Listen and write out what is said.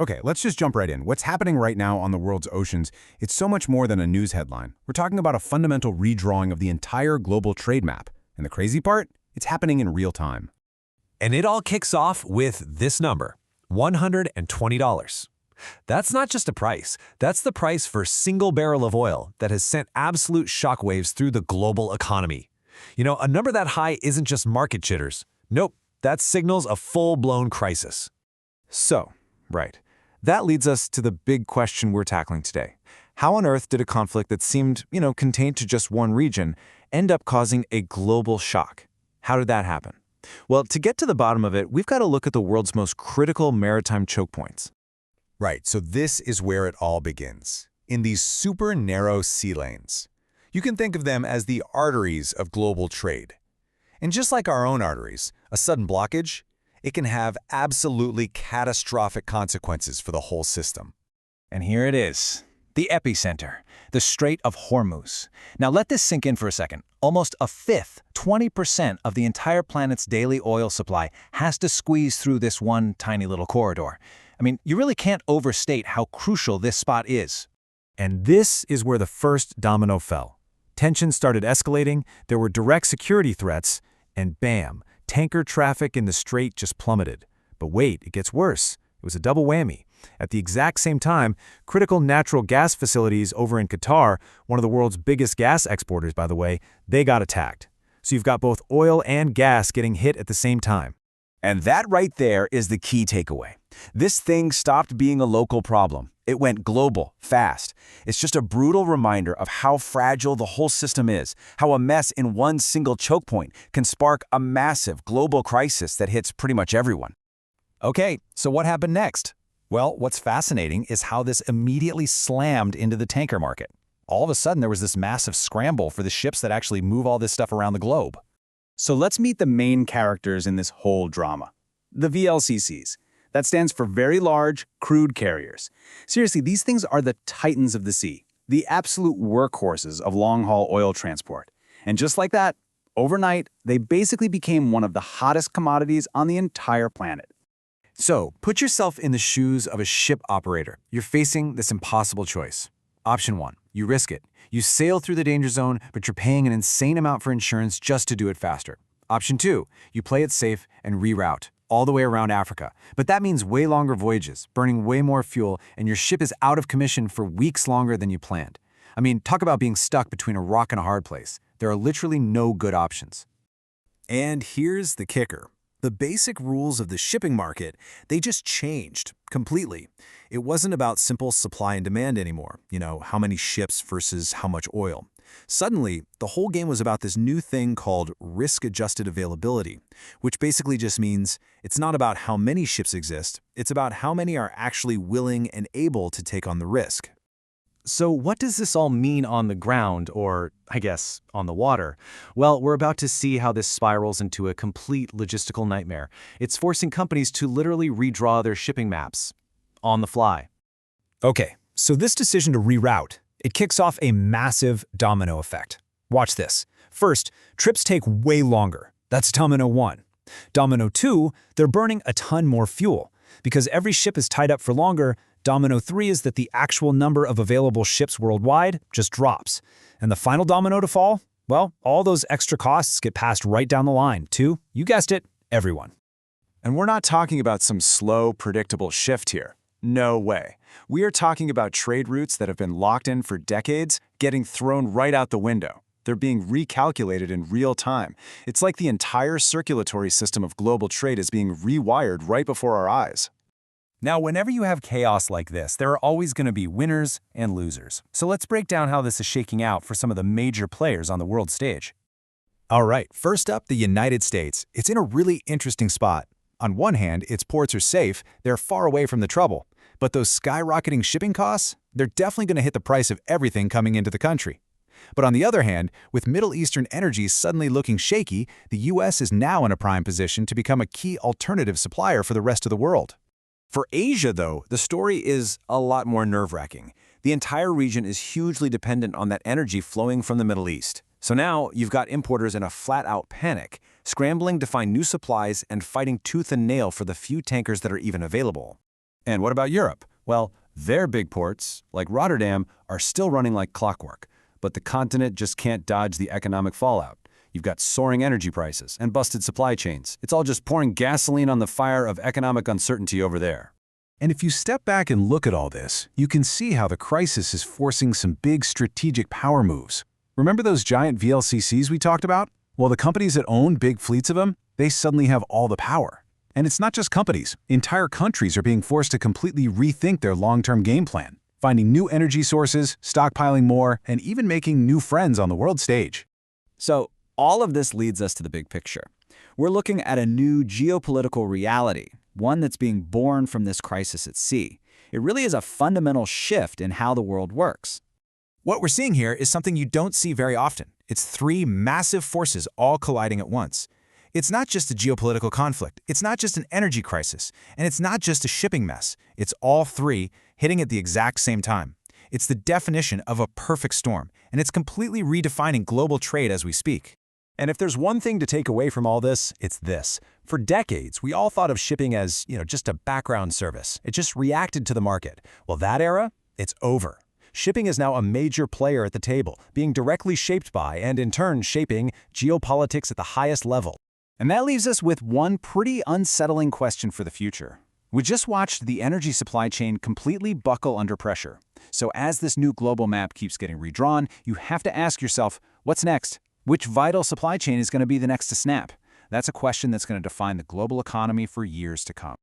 Okay, let's just jump right in. What's happening right now on the world's oceans, it's so much more than a news headline. We're talking about a fundamental redrawing of the entire global trade map. And the crazy part? It's happening in real time. And it all kicks off with this number, $120. That's not just a price. That's the price for a single barrel of oil that has sent absolute shockwaves through the global economy. You know, a number that high isn't just market jitters. Nope, that signals a full-blown crisis. Right. That leads us to the big question we're tackling today. How on earth did a conflict that seemed, contained to just one region end up causing a global shock? How did that happen? Well, to get to the bottom of it, we've got to look at the world's most critical maritime choke points. Right, so this is where it all begins, in these super narrow sea lanes. You can think of them as the arteries of global trade. And just like our own arteries, a sudden blockage, it can have absolutely catastrophic consequences for the whole system. And here it is, the epicenter, the Strait of Hormuz. Now let this sink in for a second. Almost a fifth, 20% of the entire planet's daily oil supply has to squeeze through this one tiny little corridor. I mean, you really can't overstate how crucial this spot is. And this is where the first domino fell. Tensions started escalating, there were direct security threats, and bam, tanker traffic in the strait just plummeted. But wait, it gets worse. It was a double whammy. At the exact same time, critical natural gas facilities over in Qatar, one of the world's biggest gas exporters, by the way, they got attacked. So you've got both oil and gas getting hit at the same time. And that right there is the key takeaway. This thing stopped being a local problem. It went global, fast. It's just a brutal reminder of how fragile the whole system is, how a mess in one single choke point can spark a massive global crisis that hits pretty much everyone. Okay, so what happened next? Well, what's fascinating is how this immediately slammed into the tanker market. All of a sudden, there was this massive scramble for the ships that actually move all this stuff around the globe. So let's meet the main characters in this whole drama. The VLCCs. That stands for Very Large Crude Carriers. Seriously, these things are the titans of the sea, the absolute workhorses of long-haul oil transport. And just like that, overnight, they basically became one of the hottest commodities on the entire planet. So, put yourself in the shoes of a ship operator. You're facing this impossible choice. Option 1, you risk it. You sail through the danger zone, but you're paying an insane amount for insurance just to do it faster. Option 2, you play it safe and reroute all the way around Africa. But that means way longer voyages, burning way more fuel, and your ship is out of commission for weeks longer than you planned. I mean, talk about being stuck between a rock and a hard place. There are literally no good options. And here's the kicker. The basic rules of the shipping market, they just changed completely. It wasn't about simple supply and demand anymore, how many ships versus how much oil. Suddenly, the whole game was about this new thing called risk-adjusted availability, which basically just means it's not about how many ships exist, it's about how many are actually willing and able to take on the risk. So what does this all mean on the ground, or, I guess, on the water? Well, we're about to see how this spirals into a complete logistical nightmare. It's forcing companies to literally redraw their shipping maps on the fly. Okay, so this decision to reroute, it kicks off a massive domino effect. Watch this. First, trips take way longer. That's domino 1. Domino 2, they're burning a ton more fuel. Because every ship is tied up for longer, domino 3 is that the actual number of available ships worldwide just drops. And the final domino to fall? Well, all those extra costs get passed right down the line to, you guessed it, everyone. And we're not talking about some slow, predictable shift here. No way. We are talking about trade routes that have been locked in for decades, getting thrown right out the window. They're being recalculated in real time. It's like the entire circulatory system of global trade is being rewired right before our eyes. Now, whenever you have chaos like this, there are always going to be winners and losers. So let's break down how this is shaking out for some of the major players on the world stage. All right, first up, the United States. It's in a really interesting spot. On one hand, its ports are safe, they're far away from the trouble. But those skyrocketing shipping costs, they're definitely going to hit the price of everything coming into the country. But on the other hand, with Middle Eastern energy suddenly looking shaky, the U.S. is now in a prime position to become a key alternative supplier for the rest of the world. For Asia, though, the story is a lot more nerve-wracking. The entire region is hugely dependent on that energy flowing from the Middle East. So now you've got importers in a flat-out panic, scrambling to find new supplies and fighting tooth and nail for the few tankers that are even available. And what about Europe? Well, their big ports, like Rotterdam, are still running like clockwork, but the continent just can't dodge the economic fallout. You've got soaring energy prices and busted supply chains. It's all just pouring gasoline on the fire of economic uncertainty over there. And if you step back and look at all this, you can see how the crisis is forcing some big strategic power moves. Remember those giant VLCCs we talked about? Well, the companies that own big fleets of them, they suddenly have all the power. And it's not just companies. Entire countries are being forced to completely rethink their long-term game plan, finding new energy sources, stockpiling more, and even making new friends on the world stage. So, all of this leads us to the big picture. We're looking at a new geopolitical reality, one that's being born from this crisis at sea. It really is a fundamental shift in how the world works. What we're seeing here is something you don't see very often. It's three massive forces all colliding at once. It's not just a geopolitical conflict, it's not just an energy crisis, and it's not just a shipping mess. It's all three hitting at the exact same time. It's the definition of a perfect storm, and it's completely redefining global trade as we speak. And if there's one thing to take away from all this, it's this. For decades, we all thought of shipping as, just a background service. It just reacted to the market. Well, that era, it's over. Shipping is now a major player at the table, being directly shaped by and in turn shaping geopolitics at the highest level. And that leaves us with one pretty unsettling question for the future. We just watched the energy supply chain completely buckle under pressure. So as this new global map keeps getting redrawn, you have to ask yourself, what's next? Which vital supply chain is going to be the next to snap? That's a question that's going to define the global economy for years to come.